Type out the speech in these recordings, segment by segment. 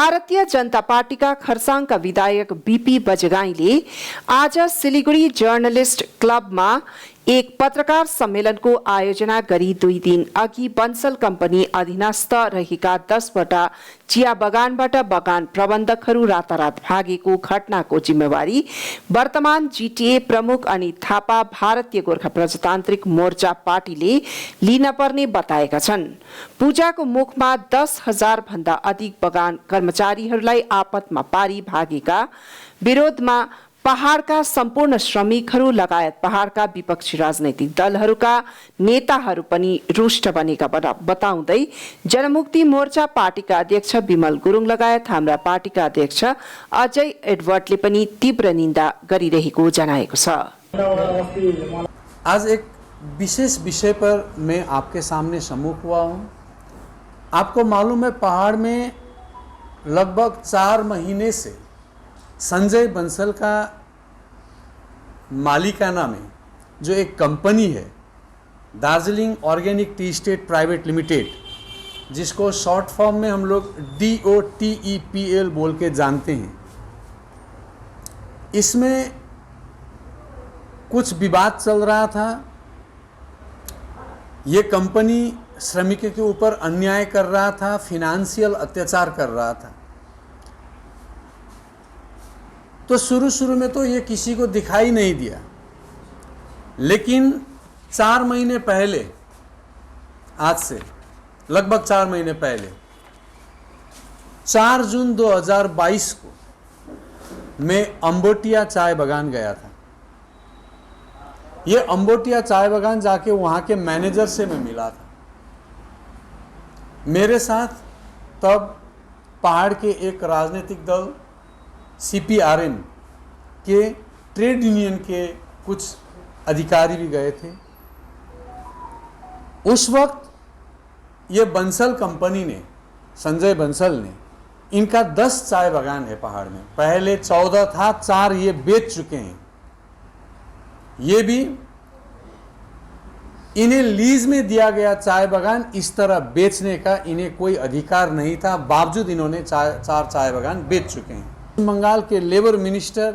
भारतीय जनता पार्टीका खरसाङका विधायक बीपी बजगाईले आज सिलिगुडी जर्नलिस्ट क्लबमा एक पत्रकार सम्मेलनको आयोजना गरी 2 दिन अघि बन्सल कम्पनी अधीनस्थ रहेका 10वटा चिया बगानबाट बगान प्रबन्धकहरू रातारात भागेको घटनाको जिम्मेवारी वर्तमान जीटीए प्रमुख अनित थापा भारतीय गोर्खा प्रजातान्त्रिक मोर्चा पार्टीले लिन पर्ने बताएका छन्। पूजाको मुखमा 10,000 भन्दा अधिक बगान कर्मचारीहरूलाई आपतमा पारी भागेका विरोधमा पहाड़का सम्पूर्ण श्रमिकहरू लगायत पहाड़का विपक्षी राजनैतिक दलहरूका नेताहरू पनि रुष्ट बनेका बताउँदै जनमुक्ति मोर्चा पार्टीका अध्यक्ष विमल गुरुङ लगायत हाम्रा पार्टीका अध्यक्ष अजय एडवर्डले पनि तीव्र निन्दा गरिरहेको जनाएको छ। आज एक विशेष विषय पर मैं आपके सामने सम्मुख हुआ हूँ। आपको मालूम है, पहाड़ में लगभग 4 महीने से संजय बंसल का मालिकाना में जो एक कंपनी है Darjeeling organic T state private limited, जिसको शॉर्ट फॉर्म में हम लोग DOTEPL बोल के जानते हैं, इसमें कुछ विवाद चल रहा था। ये कंपनी श्रमिकों के ऊपर अन्याय कर रहा था, फिनेंशियल अत्याचार कर रहा था। तो शुरू में तो ये किसी को दिखाई नहीं दिया, लेकिन 4 महीने पहले, आज से लगभग 4 महीने पहले 4 जून 2022 को मैं अम्बोटिया चाय बागान गया था। ये अम्बोटिया चाय बागान जाके वहाँ के मैनेजर से मैं मिला था। मेरे साथ तब पहाड़ के एक राजनीतिक दल CPRM के ट्रेड यूनियन के कुछ अधिकारी भी गए थे। उस वक्त ये बंसल कंपनी ने, संजय बंसल ने, इनका 10 चाय बागान है पहाड़ में। पहले 14 था, 4 ये बेच चुके हैं। ये भी इन्हें लीज में दिया गया चाय बागान इस तरह बेचने का इन्हें कोई अधिकार नहीं था, बावजूद इन्होंने 4 चाय बागान बेच चुके हैं। बंगाल के लेबर मिनिस्टर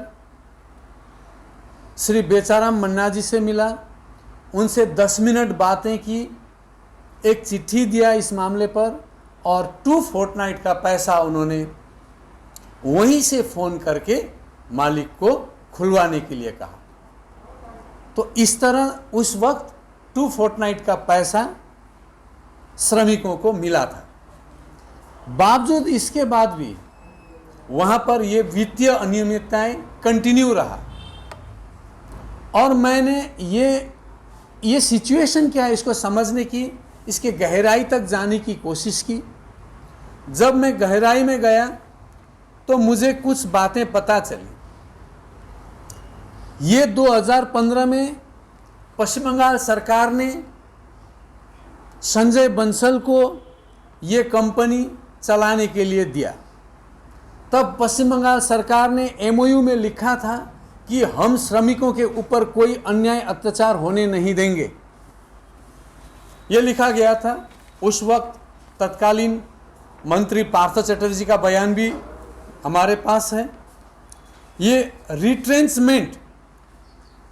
श्री बेचाराम मन्ना जी से मिला, उनसे 10 मिनट बातें की, एक चिट्ठी दिया इस मामले पर, और 2 फोर्टनाइट का पैसा उन्होंने वहीं से फ़ोन करके मालिक को खुलवाने के लिए कहा। तो इस तरह उस वक्त 2 फोर्टनाइट का पैसा श्रमिकों को मिला था। बावजूद इसके बाद भी वहाँ पर ये वित्तीय अनियमितताएं कंटिन्यू रहा, और मैंने ये सिचुएशन क्या है इसको समझने की, इसके गहराई तक जाने की कोशिश की। जब मैं गहराई में गया तो मुझे कुछ बातें पता चली। ये 2015 में पश्चिम बंगाल सरकार ने संजय बंसल को ये कंपनी चलाने के लिए दिया। तब पश्चिम बंगाल सरकार ने MOU में लिखा था कि हम श्रमिकों के ऊपर कोई अन्याय अत्याचार होने नहीं देंगे। ये लिखा गया था। उस वक्त तत्कालीन मंत्री पार्थ चटर्जी का बयान भी हमारे पास है। ये रिट्रेंचमेंट,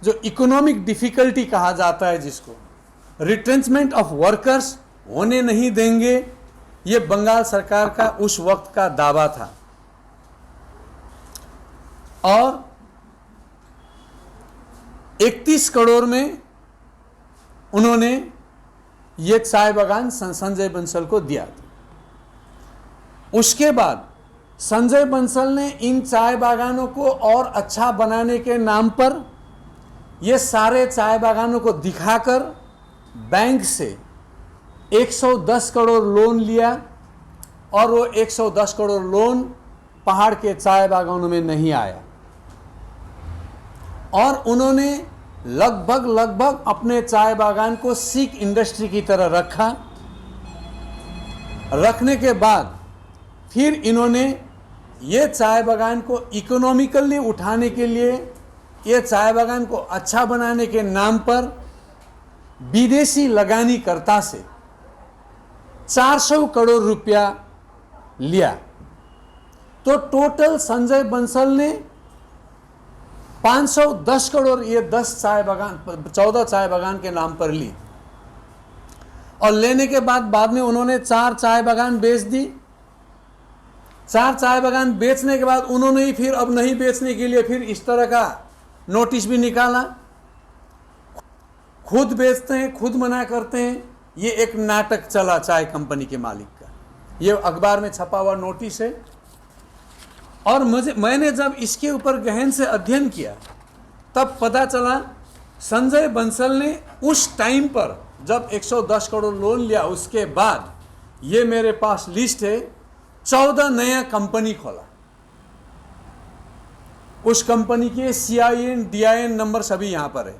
जो इकोनॉमिक डिफिकल्टी कहा जाता है, जिसको रिट्रेंचमेंट ऑफ वर्कर्स होने नहीं देंगे, ये बंगाल सरकार का उस वक्त का दावा था। और 31 करोड़ में उन्होंने ये चाय बागान संजय बंसल को दिया था। उसके बाद संजय बंसल ने इन चाय बागानों को और अच्छा बनाने के नाम पर ये सारे चाय बागानों को दिखाकर बैंक से 110 करोड़ लोन लिया, और वो 110 करोड़ लोन पहाड़ के चाय बागानों में नहीं आया, और उन्होंने लगभग अपने चाय बागान को सिक इंडस्ट्री की तरह रखा। रखने के बाद फिर इन्होंने ये चाय बागान को इकोनॉमिकली उठाने के लिए, ये चाय बागान को अच्छा बनाने के नाम पर विदेशी लगानीकर्ता से 400 करोड़ रुपया लिया। तो टोटल संजय बंसल ने 510 करोड़ ये 10 चाय बागान 14 चाय बागान के नाम पर ली, और लेने के बाद में उन्होंने 4 चाय बागान बेच दी। 4 चाय बागान बेचने के बाद उन्होंने ही फिर अब नहीं बेचने के लिए फिर इस तरह का नोटिस भी निकाला, खुद बेचते हैं, खुद मना करते हैं। ये एक नाटक चला चाय कंपनी के मालिक का, ये अखबार में छपा हुआ नोटिस है। और मैंने जब इसके ऊपर गहन से अध्ययन किया तब पता चला संजय बंसल ने उस टाइम पर जब 110 करोड़ लोन लिया, उसके बाद ये मेरे पास लिस्ट है, 14 नया कंपनी खोला। उस कंपनी के CIN DIN नंबर सभी यहां पर है।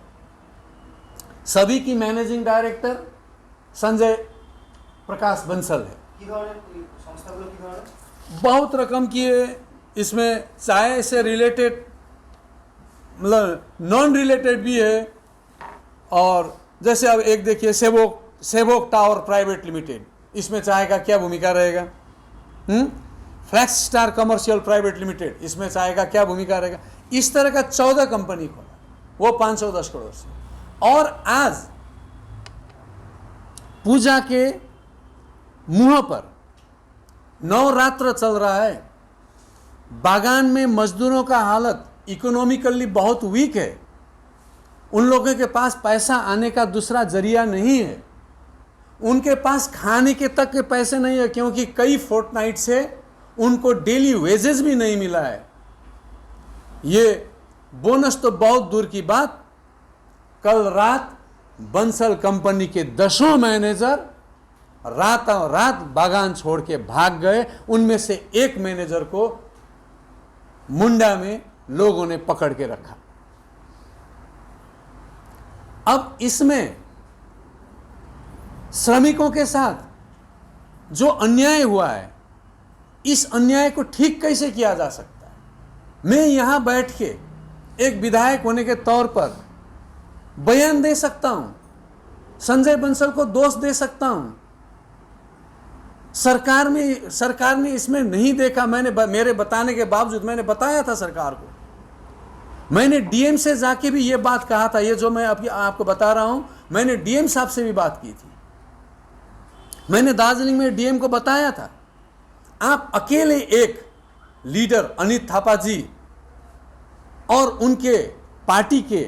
सभी की मैनेजिंग डायरेक्टर संजय प्रकाश बंसल है। बहुत रकम की है, इसमें चाय से रिलेटेड मतलब नॉन रिलेटेड भी है। और जैसे अब एक देखिए सेवोक टावर प्राइवेट लिमिटेड, इसमें चाय का क्या भूमिका रहेगा? Flax Star commercial private limited, इसमें चाय का क्या भूमिका रहेगा? इस तरह का 14 कंपनी खोला, वो 510 करोड़ से। और आज पूजा के मुंह पर नवरात्र चल रहा है, बागान में मजदूरों का हालत इकोनॉमिकली बहुत वीक है, उन लोगों के पास पैसा आने का दूसरा जरिया नहीं है, उनके पास खाने के तक के पैसे नहीं है, क्योंकि कई फोर्टनाइट से उनको डेली वेजेस भी नहीं मिला है। ये बोनस तो बहुत दूर की बात, कल रात बंसल कंपनी के 10 मैनेजर रातों रात बागान छोड़ के भाग गए। उनमें से एक मैनेजर को मुंडा में लोगों ने पकड़ के रखा। अब इसमें श्रमिकों के साथ जो अन्याय हुआ है, इस अन्याय को ठीक कैसे किया जा सकता है? मैं यहां बैठ के एक विधायक होने के तौर पर बयान दे सकता हूं, संजय बंसल को दोष दे सकता हूं। सरकार ने इसमें नहीं देखा। मेरे बताने के बावजूद मैंने बताया था सरकार को, मैंने डीएम से जाके भी ये बात कहा था। ये जो मैं अभी आपको बता रहा हूं, मैंने डीएम साहब से भी बात की थी। मैंने दार्जिलिंग में डीएम को बताया था, आप अकेले एक लीडर अनित थापा जी और उनके पार्टी के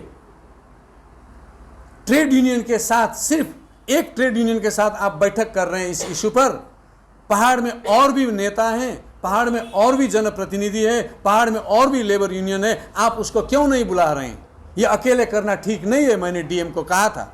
ट्रेड यूनियन के साथ, सिर्फ एक ट्रेड यूनियन के साथ आप बैठक कर रहे हैं इस इशू पर। पहाड़ में और भी नेता हैं, पहाड़ में और भी जनप्रतिनिधि है, पहाड़ में और भी लेबर यूनियन है, आप उसको क्यों नहीं बुला रहे हैं? ये अकेले करना ठीक नहीं है, मैंने डीएम को कहा था।